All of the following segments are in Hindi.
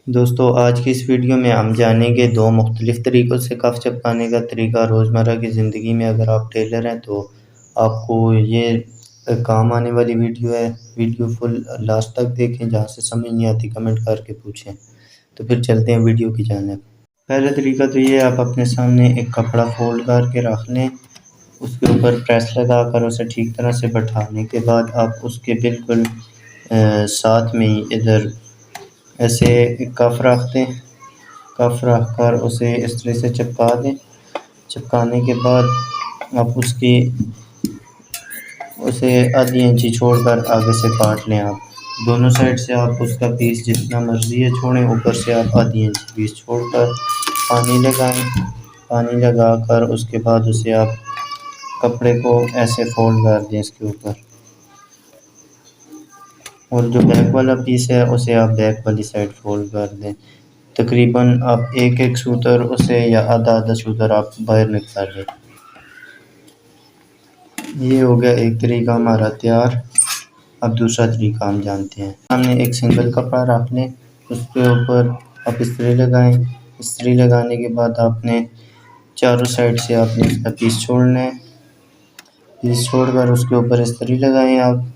दोस्तों आज की इस वीडियो में हम जानेंगे दो मुख्तलिफ़ तरीक़ों से कफ़ चिपकाने का तरीका। रोज़मर्रा की ज़िंदगी में अगर आप टेलर हैं तो आपको ये काम आने वाली वीडियो है। वीडियो फुल लास्ट तक देखें, जहाँ से समझ नहीं आती कमेंट करके पूछें। तो फिर चलते हैं वीडियो की जानिब। पहला तरीका तो ये है, आप अपने सामने एक कपड़ा फ़ोल्ड करके रख लें, उसके ऊपर प्रेस लगा कर उसे ठीक तरह से बैठाने के बाद आप उसके बिल्कुल साथ में ही इधर ऐसे कफ रख दें। कफ रख कर उसे इस तरह से चिपका दें। चिपकाने के बाद आप उसे आधी इंची छोड़कर आगे से काट लें। आप दोनों साइड से आप उसका पीस जितना मर्ज़ी है छोड़ें, ऊपर से आप आधी इंची पीस छोड़कर पानी लगाएं। पानी लगाकर उसके बाद उसे आप कपड़े को ऐसे फ़ोल्ड कर दें इसके ऊपर, और जो बैक वाला पीस है उसे आप बैक वाली साइड फ़ोल्ड कर दें। तकरीबन आप एक सूतर उसे या आधा सूतर आप बाहर निकाल लें। ये हो गया एक तरीका हमारा तैयार। अब दूसरा तरीका हम जानते हैं। हमने एक सिंगल कपड़ा रख लें, उसके ऊपर आप इस्त्री लगाएं। इस्त्री लगाने के बाद आपने चारों साइड से आपने इसका पीस छोड़ना है। पीस छोड़कर उसके ऊपर इस्त्री लगाएं। आप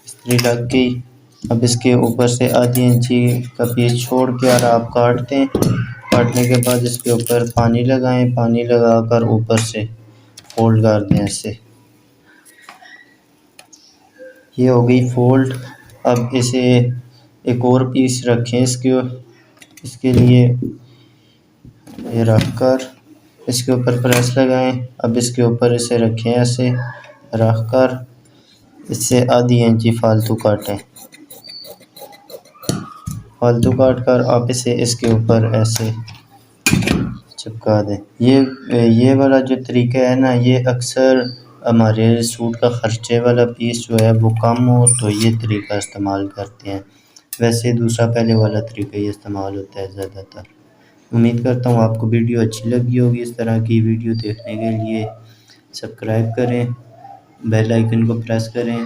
इस्त्री लग गई, अब इसके ऊपर से आधी इंची का पीस छोड़ के और आप काट दें। काटने के बाद इसके ऊपर पानी लगाएं। पानी लगाकर ऊपर से फोल्ड कर दें ऐसे। ये हो गई फोल्ड। अब इसे एक और पीस रखें इसके लिए ये रख कर इसके ऊपर प्रेस लगाएं। अब इसके ऊपर इसे रखें ऐसे रख कर इससे आधी इंची फालतू काटें। फालतू काट कर आप इसे इसके ऊपर ऐसे चिपका दें। ये वाला जो तरीका है ना, ये अक्सर हमारे सूट का ख़र्चे वाला पीस जो है वो कम हो तो ये तरीका इस्तेमाल करते हैं। वैसे दूसरा पहले वाला तरीका ही इस्तेमाल होता है ज़्यादातर। उम्मीद करता हूँ आपको वीडियो अच्छी लगी होगी। इस तरह की वीडियो देखने के लिए सब्सक्राइब करें, बेल आइकन को प्रेस करें